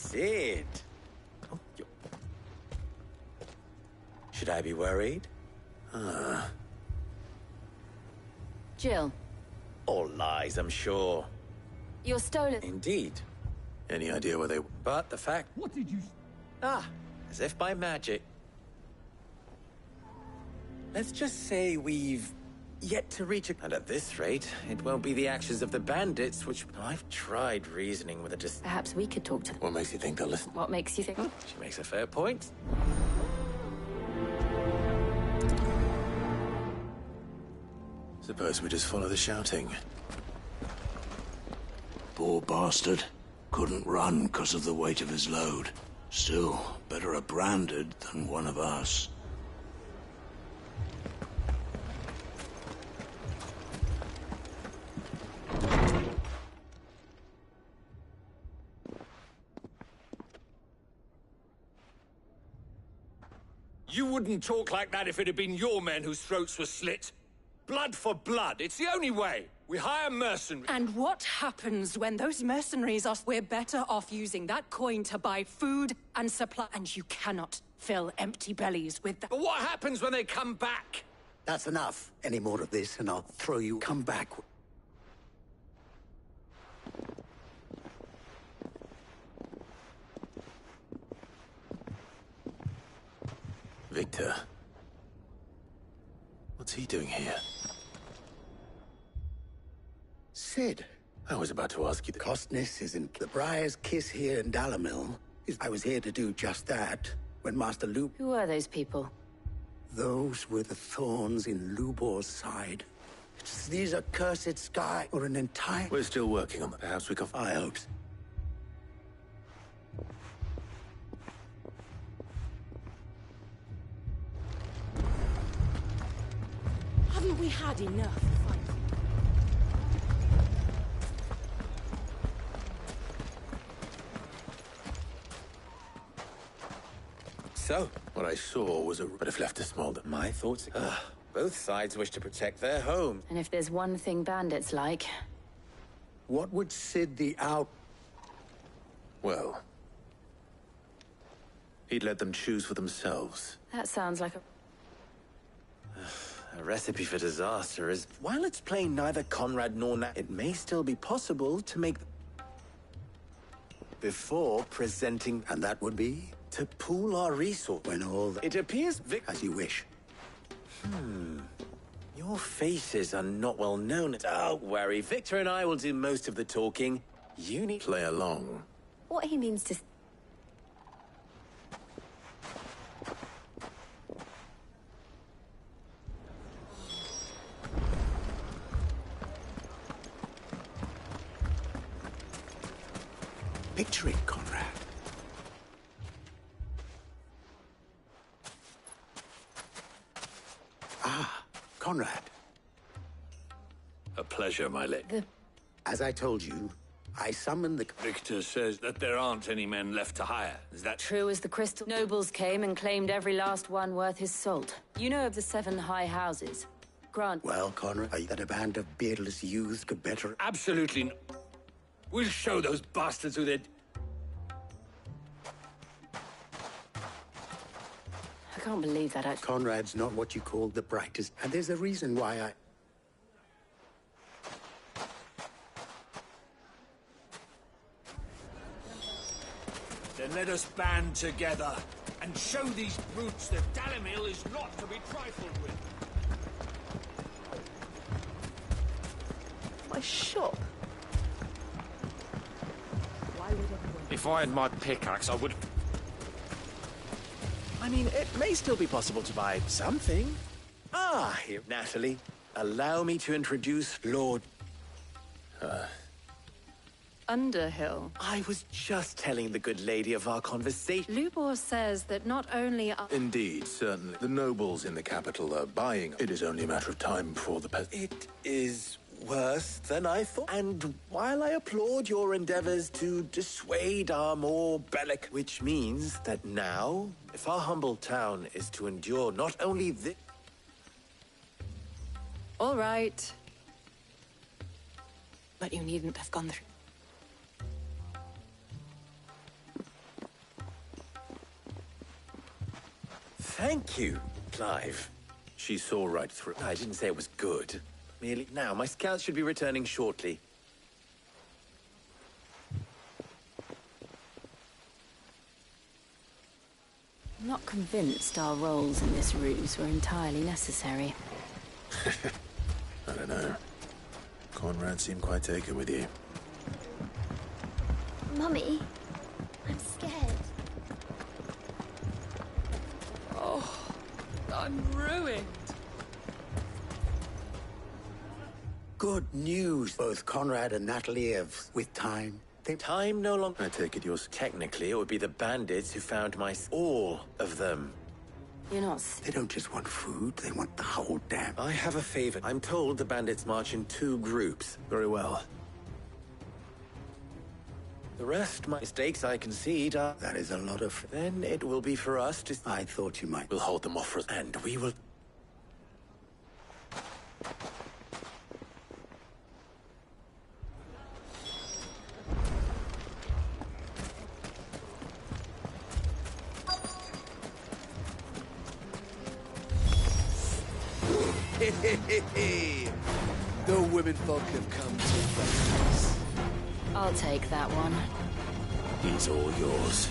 Cid! Oh, should I be worried? Jill, All lies, I'm sure. you're stolen. Indeed. Any idea where they... But the fact... What did you... As if by magic. Let's just say we've yet to reach a... And at this rate, it won't be the actions of the bandits, which... I've tried reasoning with a just... Perhaps we could talk to them. What makes you think they'll listen? What makes you think? She makes a fair point. Suppose we just follow the shouting. Poor bastard. Couldn't run because of the weight of his load. Still, better a branded than one of us. You wouldn't talk like that if it had been your men whose throats were slit. Blood for blood. It's the only way. We hire mercenaries. And what happens when those mercenaries are... We're better off using that coin to buy food and supply. And you cannot fill empty bellies with that. But what happens when they come back? That's enough. Any more of this and I'll throw you. Come back. Victor. What's he doing here? Cid. I was about to ask you the... Costness isn't the Briar's Kiss here in Dalamil. I was here to do just that when Master Lup... Who are those people? Those were the thorns in Lubor's side. These accursed sky or an entire... We're still working on them. Perhaps we can... I hope so. Haven't we had enough? So, What I saw was a... but if left to smolder. my thoughts... both sides wish to protect their home. And if there's one thing bandits like... What would Cid the Out... Well... he'd let them choose for themselves. That sounds like a... A recipe for disaster is... While it's plain neither Conrad nor Nat... It may still be possible to make... Before presenting... And that would be? To pool our resources. When all the... It appears As you wish. Your faces are not well known. Don't worry, Victor and I will do most of the talking. You need... Play along. What he means to... Victory, Conrad. Conrad. A pleasure, my lady. As I told you, I summoned the... Victor says that there aren't any men left to hire. Is that true? True as the crystal. Nobles came and claimed every last one worth his salt. You know of the 7 high houses. Grant... Well, Conrad, that a band of beardless youths could better... Absolutely not. We'll show those bastards who they're... I can't believe that actually... Conrad's not what you call the brightest, and there's a reason why I... Then let us band together and show these brutes that Dalamil is not to be trifled with. My shop? Why would anyone... If I had my pickaxe, I would... I mean, it may still be possible to buy something. Here, Natalie. Allow me to introduce Lord... Underhill. I was just telling the good lady of our conversation. Lubor says that not only are... Indeed, certainly. The nobles in the capital are buying. It is only a matter of time before the It is worse than I thought. And while I applaud your endeavors to dissuade our more bellic, which means that now, if our humble town is to endure not only this... All right. But you needn't have gone through... Thank you, Clive. She saw right through. I didn't say it was good. Merely now, my scouts should be returning shortly. I'm not convinced our roles in this ruse were entirely necessary. I don't know. Conrad seemed quite taken with you. Mummy, I'm scared. Oh, I'm ruined. Good news. Both Conrad and Natalie have, with time, Time no longer. I take it you're... Technically, it would be the bandits who found all of them. You're not... They don't just want food, they want the whole damn... I have a favor. I'm told the bandits march in 2 groups. Very well. The rest, my mistakes I concede are... That is a lot of... Then it will be for us to... I thought you might... We'll hold them off for... And we will... The women folk have come to breakfast. I'll take that one. He's all yours.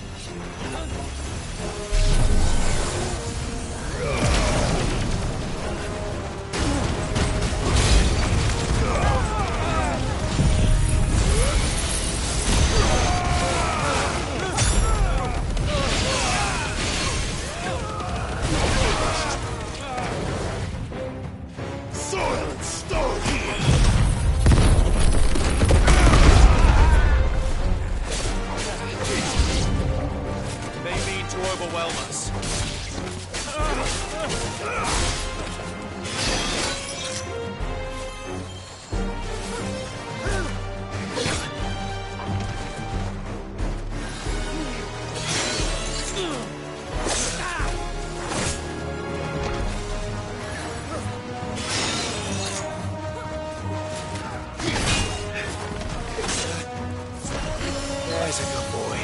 There's a good boy.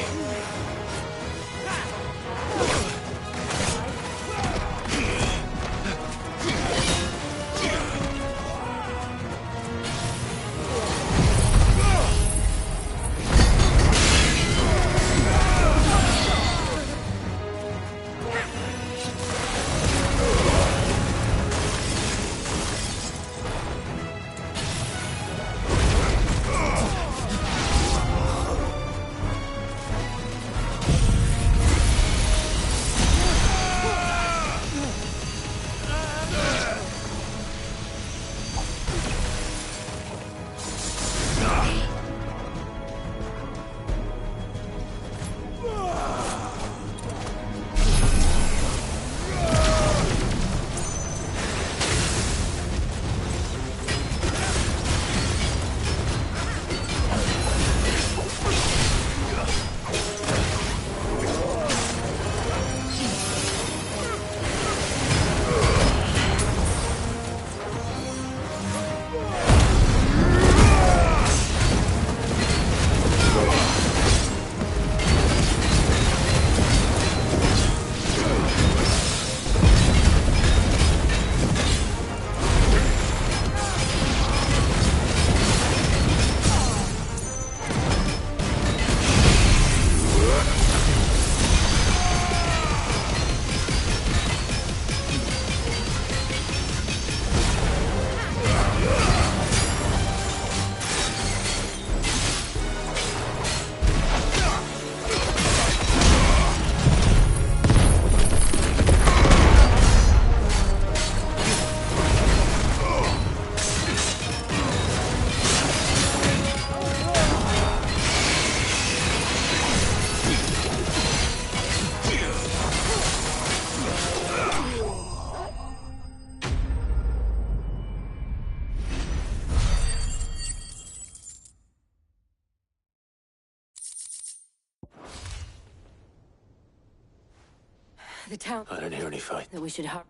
The town... I don't hear any fight. That we should hurry.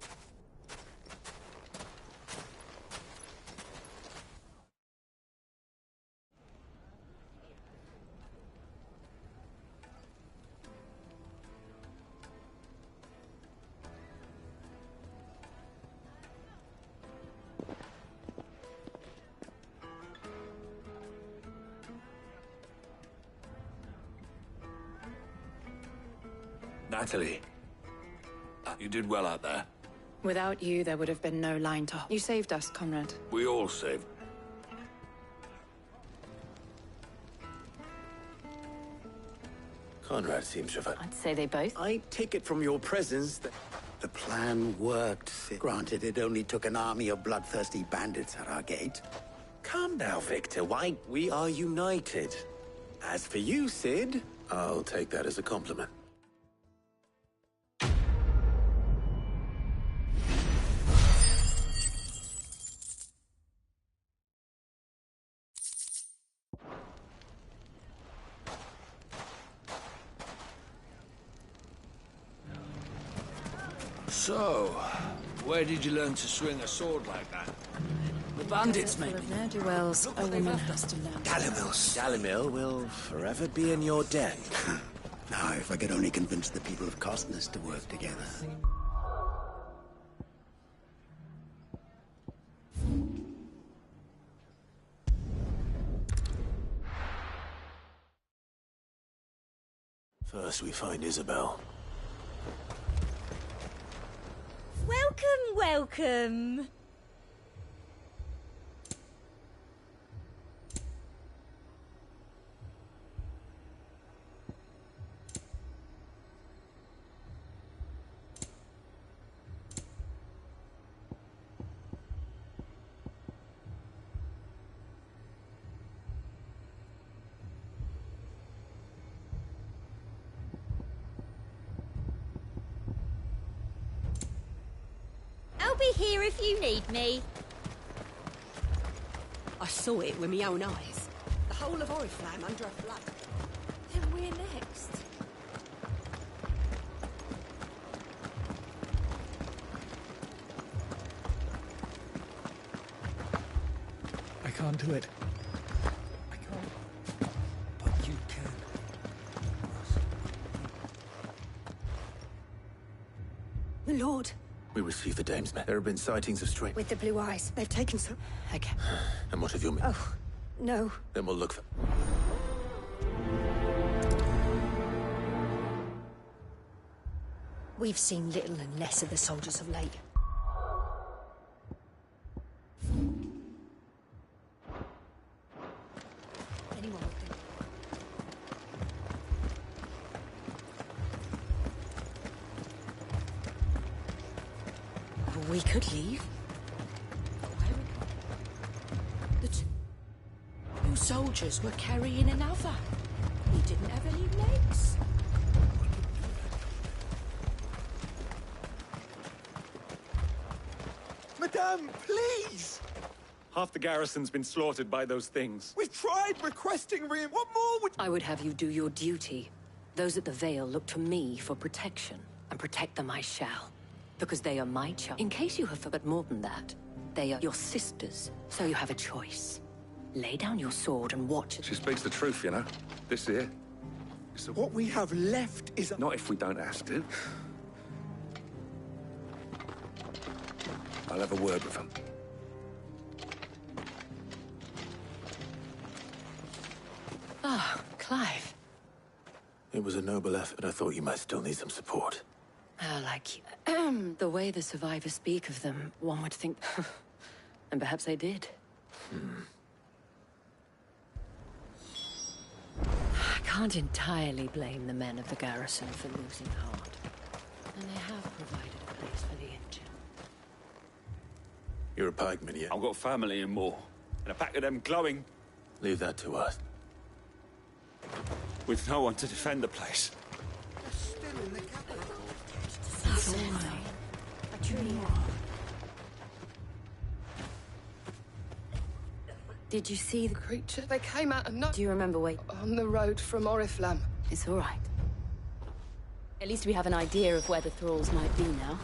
Natalie, you did well out there. Without you, there would have been no line to... You saved us, Conrad. We all saved. Conrad seems to have... I'd say they both. I take it from your presence that... The plan worked, Sid. Granted, it only took an army of bloodthirsty bandits at our gate. Calm now, Victor. Why, we are united. As for you, Sid... I'll take that as a compliment. So, where did you learn to swing a sword like that? The bandits, maybe. Ne'er-do-wells, a woman has to learn. Galimil will forever be in your debt. Now, if I could only convince the people of Costness to work together. First we find Isabel. Welcome, welcome. I'll be here if you need me. I saw it with my own eyes. The whole of Oriflamme under a flood. Then we're next. I can't do it. I can't. But you can. The Lord. We received the Dame's men. There have been sightings of stray... With the blue eyes. They've taken some... Okay. And what have your men? Oh, no. Then we'll look for... We've seen little and less of the soldiers of late. Anyone would think. We could leave. The two soldiers were carrying another. He didn't have any legs. Madame, please! Half the garrison's been slaughtered by those things. We've tried requesting What more would... I would have you do your duty. Those at the Vale look to me for protection, and protect them I shall. Because they are my child. In case you have forgot more than that, they are your sisters, so you have a choice. Lay down your sword and watch it. She speaks the truth, you know. This here. What we have left is... Not if we don't have to. I'll have a word with them. Ah, Clive. It was a noble effort. I thought you might still need some support. Like you. The way the survivors speak of them, one would think... and perhaps they did. I can't entirely blame the men of the garrison for losing heart. And they have provided a place for the injured. You're a pikeman yet? I've got family in Moor, and a pack of them glowing... Leave that to us. with no one to defend the place. That's all right. I truly am. Did you see the creature? They came out of night. Do you remember wait? On the road from Oriflamme. It's all right. At least we have an idea of where the thralls might be now.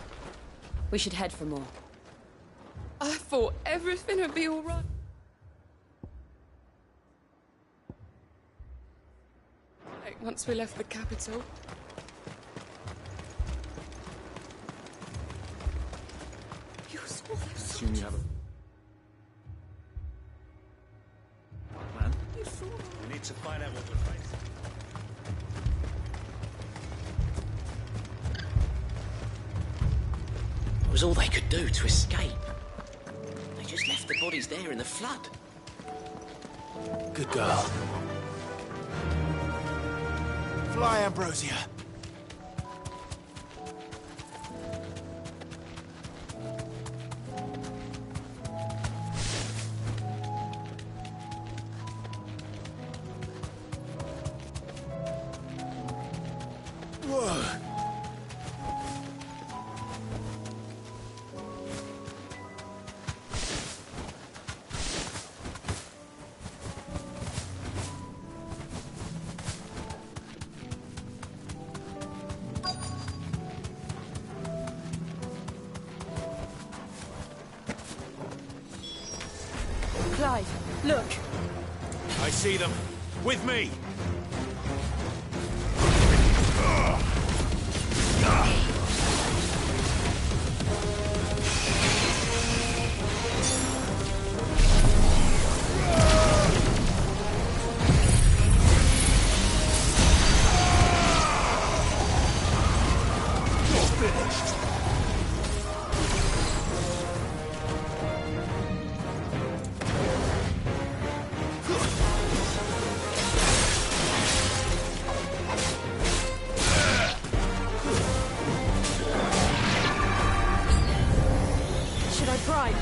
We should head for more. I thought everything would be all right. Like, once we left the capital. You saw those Assume you have a plan? You saw them. We need to find out what we're facing. was all they could do to escape. They just left the bodies there in the flood. Good girl. Fly, Ambrosia. Whoa. Clive, look. I see them. With me. Should I try?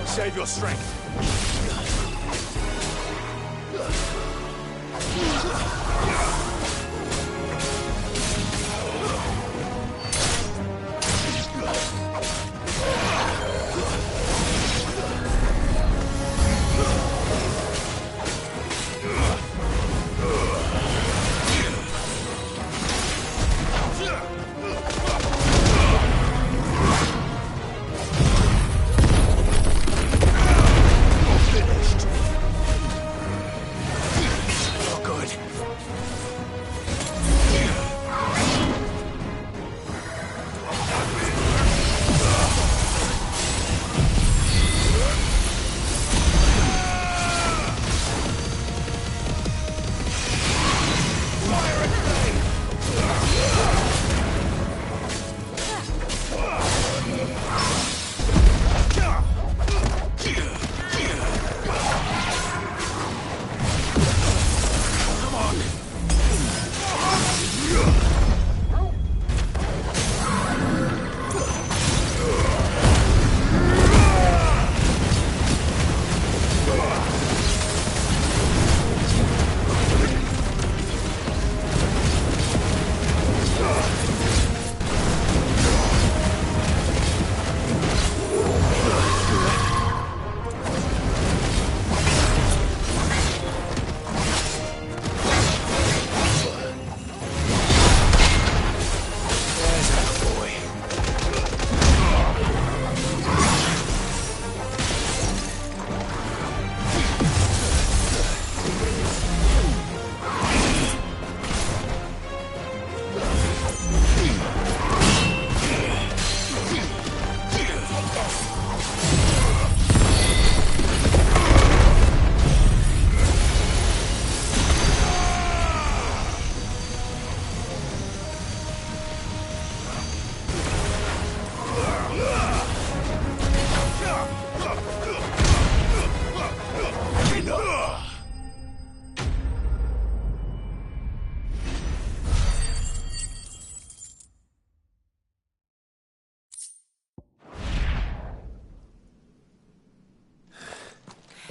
Save your strength.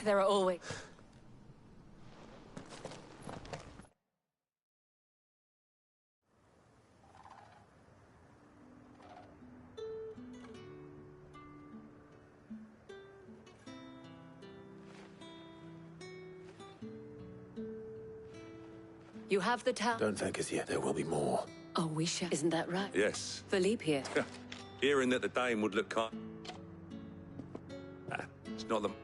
There are always... You have the town. Don't thank us yet. There will be more. Oh, we shall. Isn't that right? Yes. Philippe here. Hearing that the Dane would look kind... Nah, it's not them.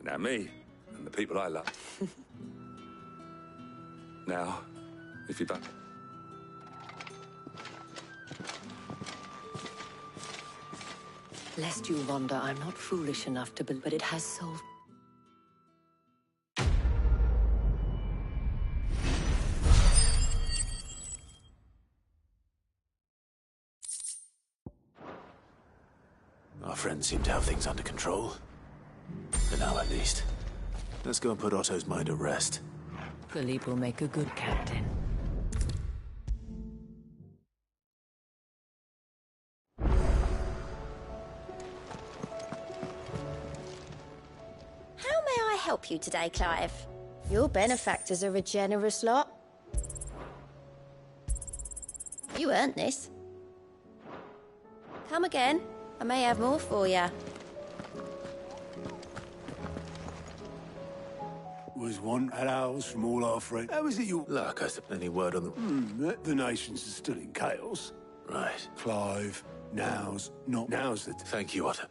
Now me, and the people I love. Now, if you don't... Lest you wonder, I'm not foolish enough to believe, but it has solved... Our friends seem to have things under control. For now, at least. Let's go and put Otto's mind at rest. Philippe will make a good captain. How may I help you today, Clive? Your benefactors are a generous lot. You earned this. Come again. I may have more for you. Was one at ours from all our friends. How is it you... Look, any word on the... the nations are still in chaos. Right. Clive, now's the... Thank you, Otto.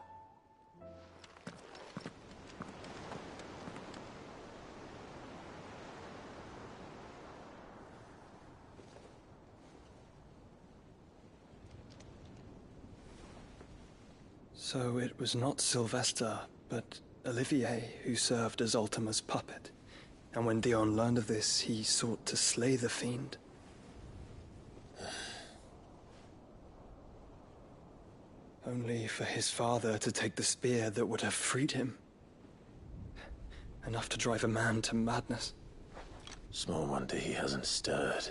So it was not Sylvester, but Olivier who served as Ultima's puppet. And when Dion learned of this, he sought to slay the fiend. Only for his father to take the spear that would have freed him. Enough to drive a man to madness. Small wonder he hasn't stirred.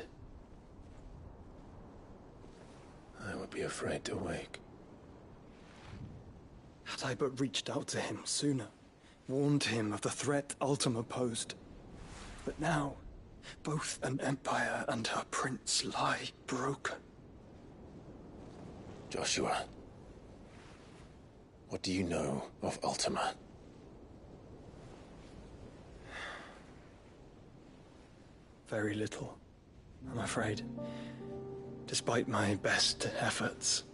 I would be afraid to wake. Had I but reached out to him sooner, warned him of the threat Ultima posed. But now, both an empire and her prince lie broken. Joshua, what do you know of Ultima? Very little, I'm afraid. Despite my best efforts.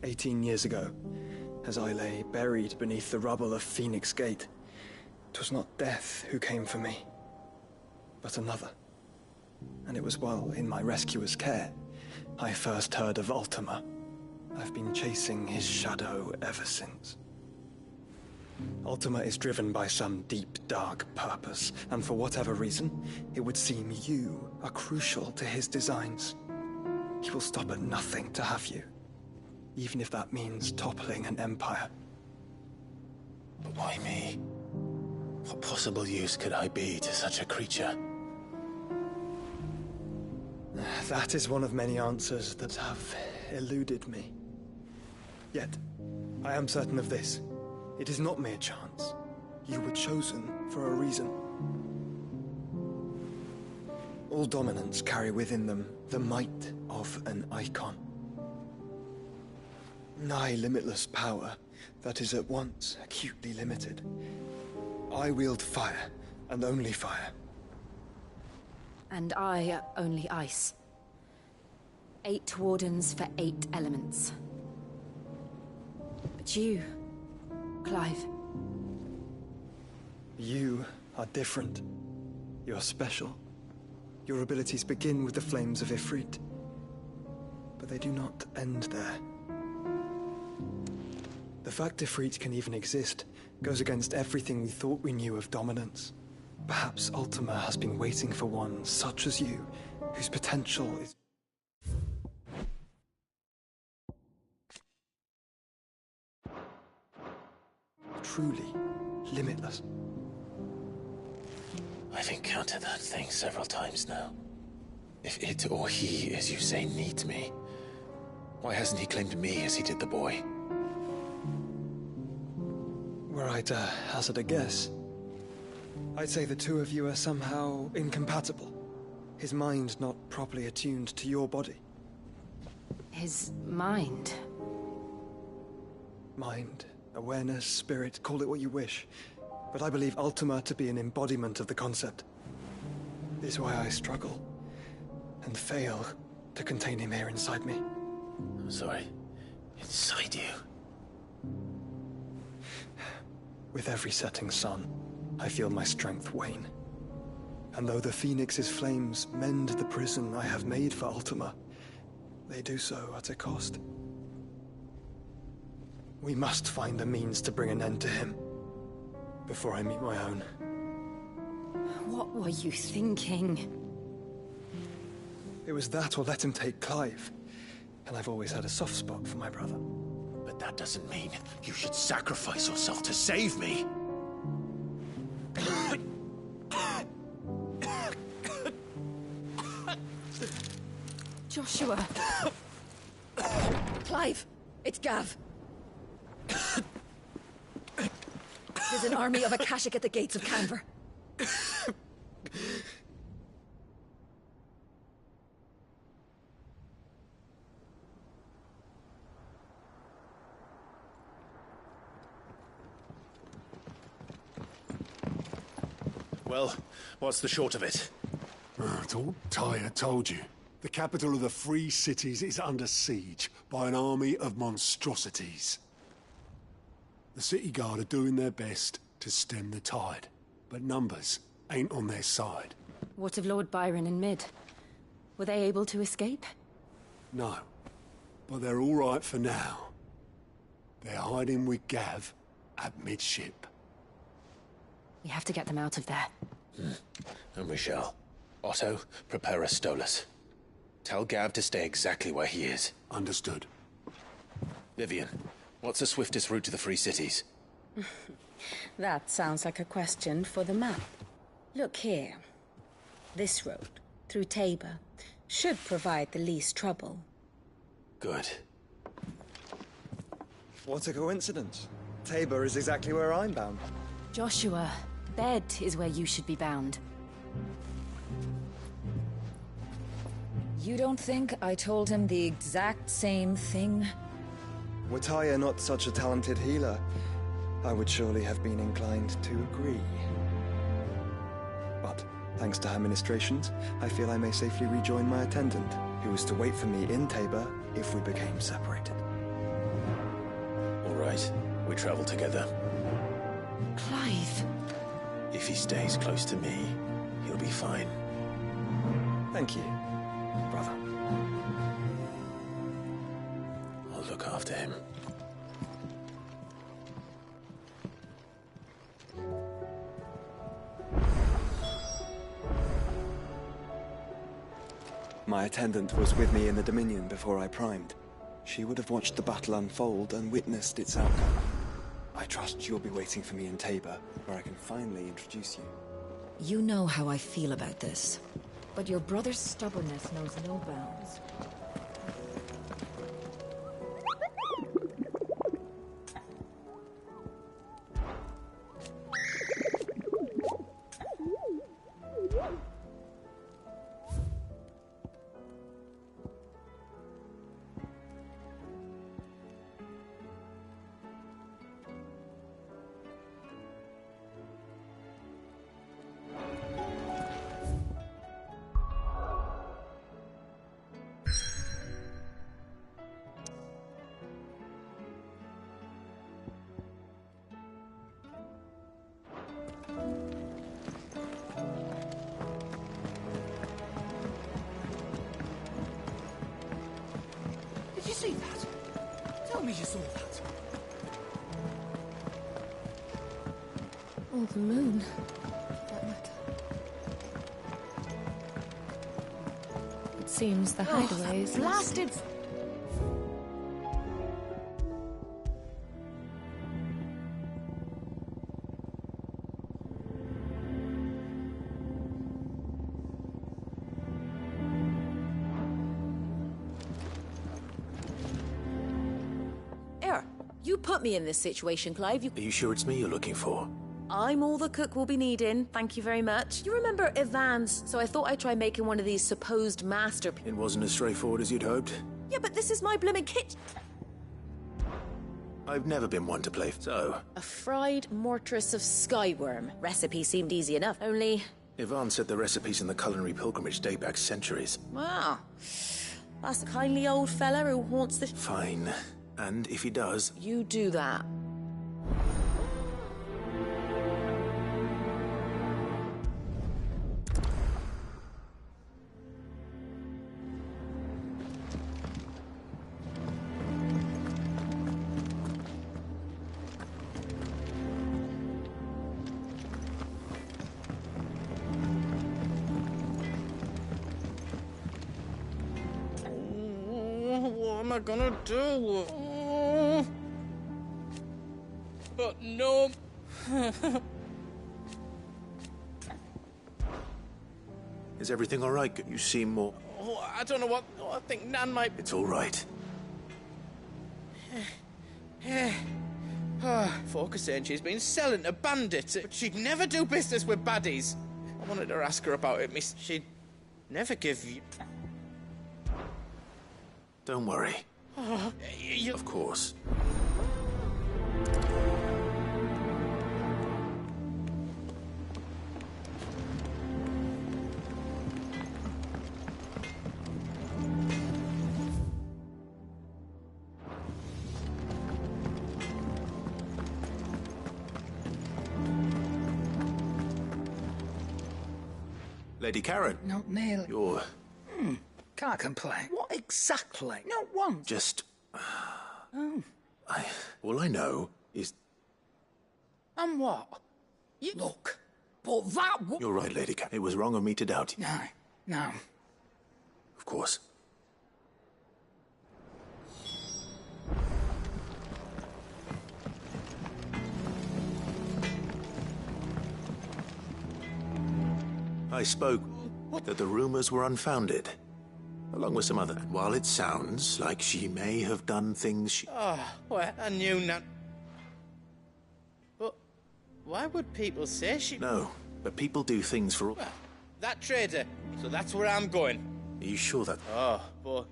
18 years ago, as I lay buried beneath the rubble of Phoenix Gate, 'twas not death who came for me, but another. And it was while in my rescuer's care, I first heard of Ultima. I've been chasing his shadow ever since. Ultima is driven by some deep, dark purpose, and for whatever reason, it would seem you are crucial to his designs. He will stop at nothing to have you, even if that means toppling an empire. But why me? What possible use could I be to such a creature? That is one of many answers that have eluded me. Yet, I am certain of this. It is not mere chance. You were chosen for a reason. All dominants carry within them the might of an icon. Nigh limitless power that is at once acutely limited. I wield fire, and only fire. And I only ice. 8 wardens for 8 elements. But you, Clive. You are different. You're special. Your abilities begin with the flames of Ifrit. But they do not end there. The fact Ifrit can even exist goes against everything we thought we knew of dominance. Perhaps Ultima has been waiting for one such as you, whose potential is... truly limitless. I've encountered that thing several times now. If it or he, as you say, needs me, why hasn't he claimed me as he did the boy? Were I to hazard a guess, I'd say the two of you are somehow incompatible. His mind not properly attuned to your body. His mind? Mind, awareness, spirit, call it what you wish. But I believe Ultima to be an embodiment of the concept. This is why I struggle and fail to contain him here inside me. I'm sorry. Inside you? With every setting sun, I feel my strength wane. And though the Phoenix's flames mend the prison I have made for Ultima, they do so at a cost. We must find a means to bring an end to him, before I meet my own. What were you thinking? It was that or let him take Clive. And I've always had a soft spot for my brother. But That doesn't mean you should sacrifice yourself to save me. Joshua. Clive, it's Gav. There's an army of Akashic at the gates of Canver. Well, what's the short of it? It's all Tyr told you. The capital of the Free Cities is under siege by an army of monstrosities. The City Guard are doing their best to stem the tide, but numbers ain't on their side. What of Lord Byron and Mid? Were they able to escape? No, but they're all right for now. They're hiding with Gav at midship. We have to get them out of there. And we shall. Otto, prepare a Stolas. Tell Gav to stay exactly where he is. Understood. Vivian, what's the swiftest route to the Free Cities? That sounds like a question for the map. Look here. This road, through Tabor, should provide the least trouble. Good. What a coincidence. Tabor is exactly where I'm bound. Joshua, Bed is where you should be bound. You don't think I told him the exact same thing? Were Tyr not such a talented healer, I would surely have been inclined to agree. But, thanks to her ministrations, I feel I may safely rejoin my attendant, who was to wait for me in Tabor if we became separated. All right, we travel together. Clive. If he stays close to me, he'll be fine. Thank you, brother. I'll look after him. My attendant was with me in the Dominion before I primed. She would have watched the battle unfold and witnessed its outcome. I trust you'll be waiting for me in Tabor, where I can finally introduce you. You know how I feel about this, but your brother's stubbornness knows no bounds. Did you see that? Tell me you saw that. Or the moon, for that matter. It seems the hideaway is blasted! You put me in this situation, Clive. Are you sure it's me you're looking for? I'm all the cook will be needing, thank you very much. You remember Ivan's, so I thought I'd try making one of these supposed masterpieces. It wasn't as straightforward as you'd hoped. Yeah, but this is my blimmin' kitchen. I've never been one to play, so... A fried mortress of skyworm. Recipe seemed easy enough, only... Ivan said the recipes in the culinary pilgrimage date back centuries. Wow. That's a kindly old fella who haunts the... Fine. And if he does... You do that. What am I gonna do? Is everything all right? You seem more... Oh, I don't know what... Oh, I think Nan might... It's all right. Folk are saying she's been selling to bandits, but she'd never do business with baddies. I wanted to ask her about it, miss. She'd never give you... Don't worry. Oh, Of course. Lady Karen. Not nearly. You're... Can't complain. What exactly? Not once. just... Oh. All I know is... And what? You look. But that You're right, Lady Karen. It was wrong of me to doubt you. No. Of course. I spoke that the rumors were unfounded, along with some other. While it sounds like she may have done things she... Oh, well, I knew Nan... But why would people say she... No, but people do things for... Well, that trader. So that's where I'm going. Are you sure that... Oh, but...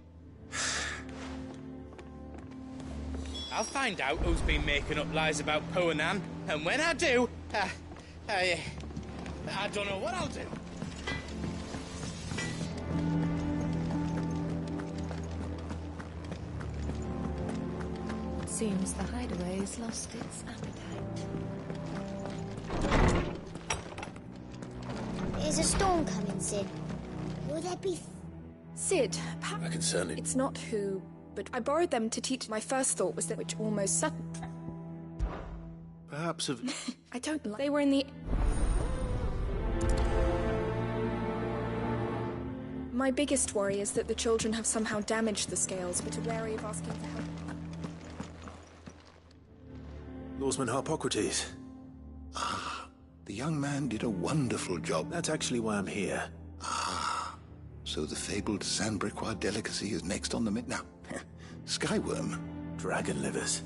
I'll find out who's been making up lies about Poe and Nan, and when I do, I don't know what I'll do. Seems the hideaway has lost its appetite. There's a storm coming, Sid. Will there be... Sid, I can certainly... it's not who, but I borrowed them to teach. My first thought was that which almost sudden. Perhaps of... I don't like... They were in the... My biggest worry is that the children have somehow damaged the scales, but are wary of asking for help. Lawsman Harpocrates. The young man did a wonderful job. That's actually why I'm here. So the fabled Sandbrequois delicacy is next on the menu. Now, Skyworm. Dragon livers.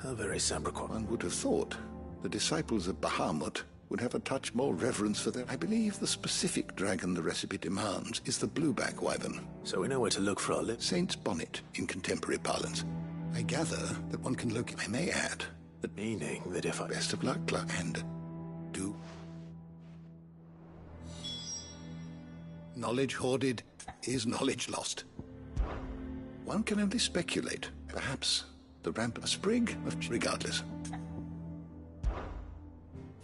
How very Sandbrequois. One would have thought the disciples of Bahamut would have a touch more reverence for them. I believe the specific dragon the recipe demands is the blueback wyvern. So we know where to look for our lip. Saint's bonnet, in contemporary parlance. I gather that one can locate... I may add... But meaning that if I... Best of luck, Clark, and... do... Knowledge hoarded is knowledge lost. One can only speculate. Perhaps the ramp a sprig of... Regardless.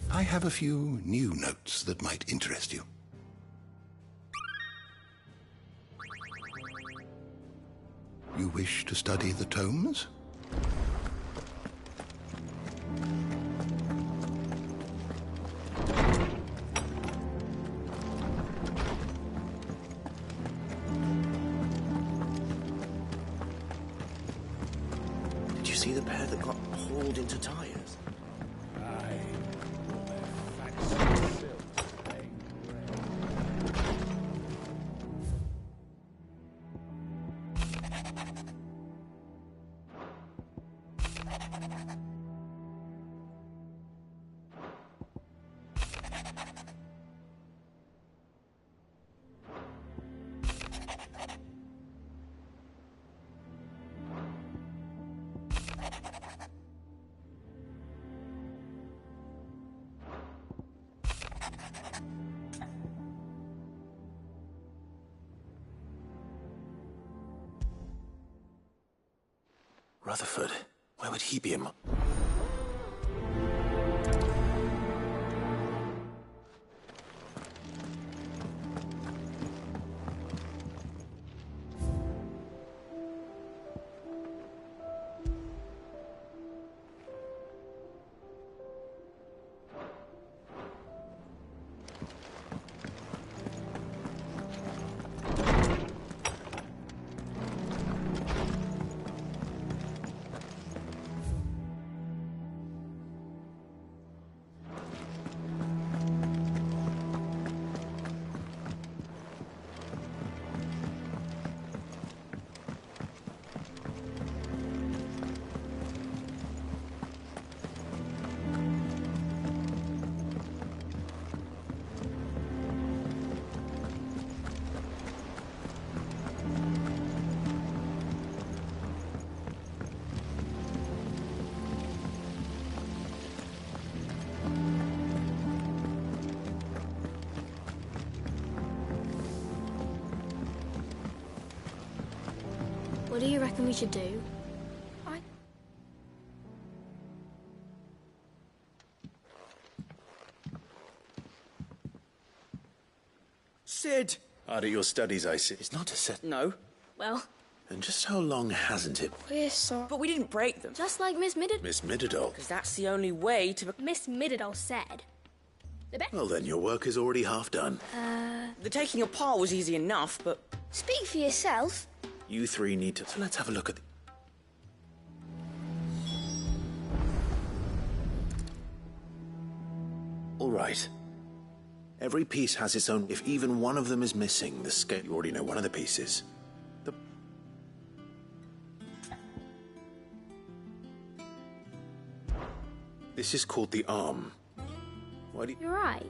I have a few new notes that might interest you. You wish to study the tomes? Did you see the pair that got hauled into tires? Rutherford. Where would he be in... What do you reckon we should do? Cid! Hard at your studies, I see. It's not a set. No. Well, And just how long hasn't it? we're sorry. But we didn't break them. Just like Miss Middledol. Miss Middledol. Because that's the only way to... Miss Middledol said. The best. Well, then your work is already half done. The taking apart was easy enough, but... Speak for yourself. You three need to... So let's have a look at the... All right. Every piece has its own... If even one of them is missing, the scale... You already know one of the pieces. This is called the arm. Why do you... You're right.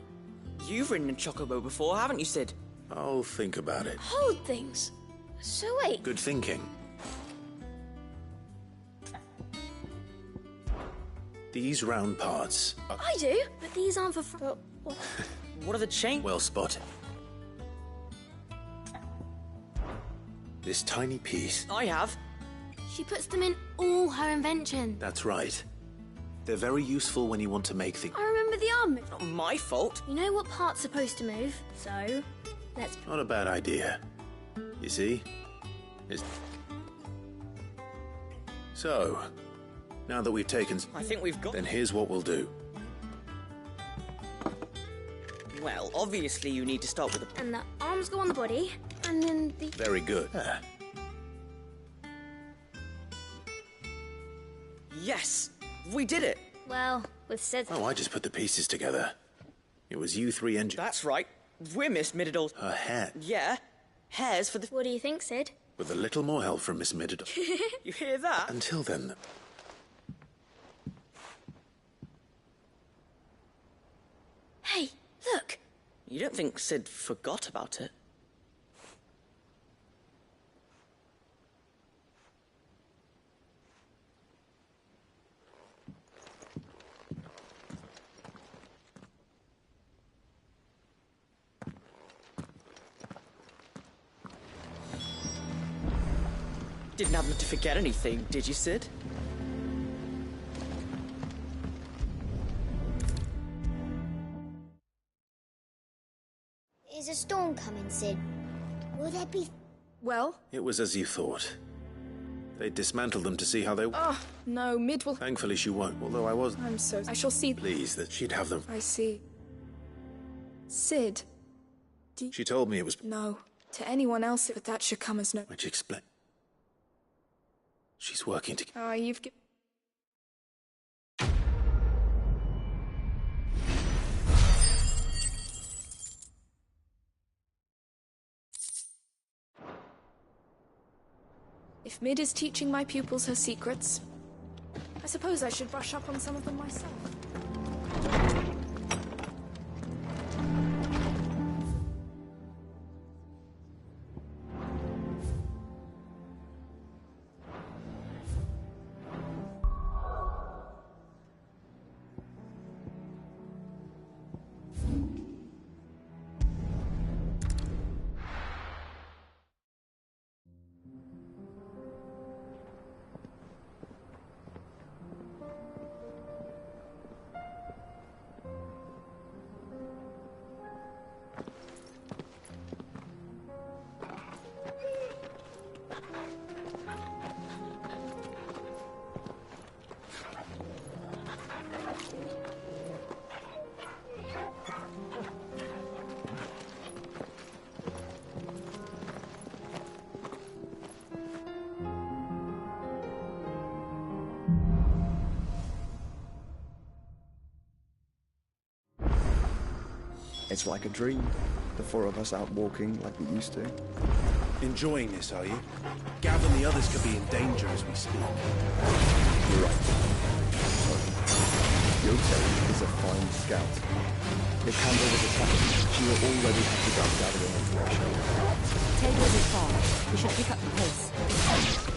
You've ridden a chocobo before, haven't you, Cid? I'll think about it. Hold things. So wait. Good thinking. These round parts are... I do, but these aren't for... What are the chains? Well spotted. This tiny piece... I have. She puts them in all her inventions. That's right. They're very useful when you want to make things... I remember the arm. Not my fault. You know what part's supposed to move, so let's... Not a bad idea. You see? It's... So, now that we've taken... I think we've got... Then here's what we'll do. Well, obviously you need to start with the... And the arms go on the body, and then the... Very good. Yes! We did it! Well, with Cid... Oh, I just put the pieces together. It was you three engines. That's right. We're Miss Middledol's... Her head. Yeah. Hairs for the... What do you think, Cid? With a little more help from Miss Middledol. You hear that? Until then... Hey, look! You don't think Cid forgot about it? Didn't happen to forget anything, did you, Cid? Is a storm coming, Cid? Will there be... Well? It was as you thought. They dismantled them to see how they... Oh, no, Mid will... Thankfully she won't, although I was... I'm so... I shall see... Pleased that she'd have them. I see. Cid. She told me it was... No. To anyone else, but that should come as no... Which explain... She's working to... Ah, you've... If Mid is teaching my pupils her secrets, I suppose I should brush up on some of them myself. It's like a dream. The four of us out walking like we used to. Enjoying this, are you? Gavin, the others could be in danger as we speak. You're right. Yota is a fine scout. If Campbell was attacking, she will already have begun gathering information. Table isn't far. We should pick up the pace.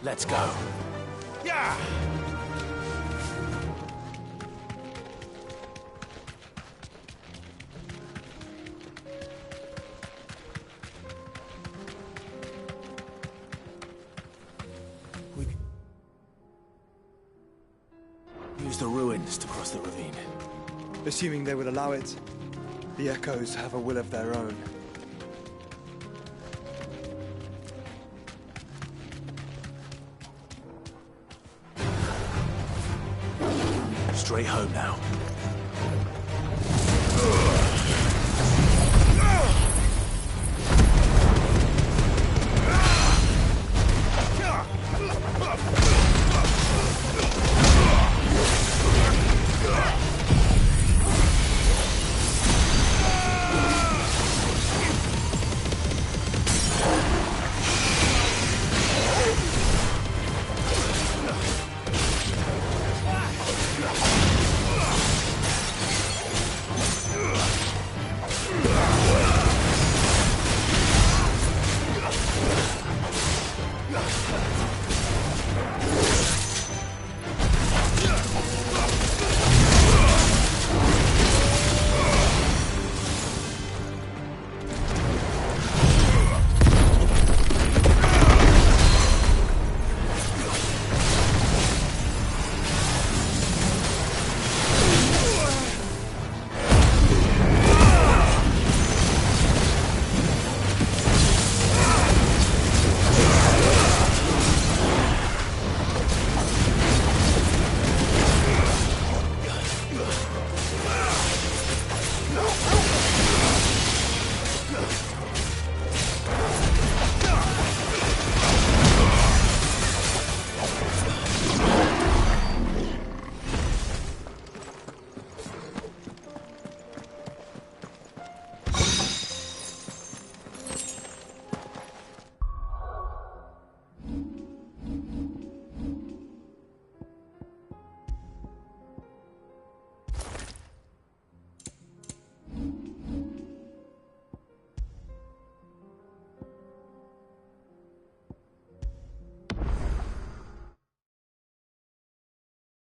Let's go. Yeah! Use the ruins to cross the ravine. Assuming they will allow it. The Echoes have a will of their own. Straight home now.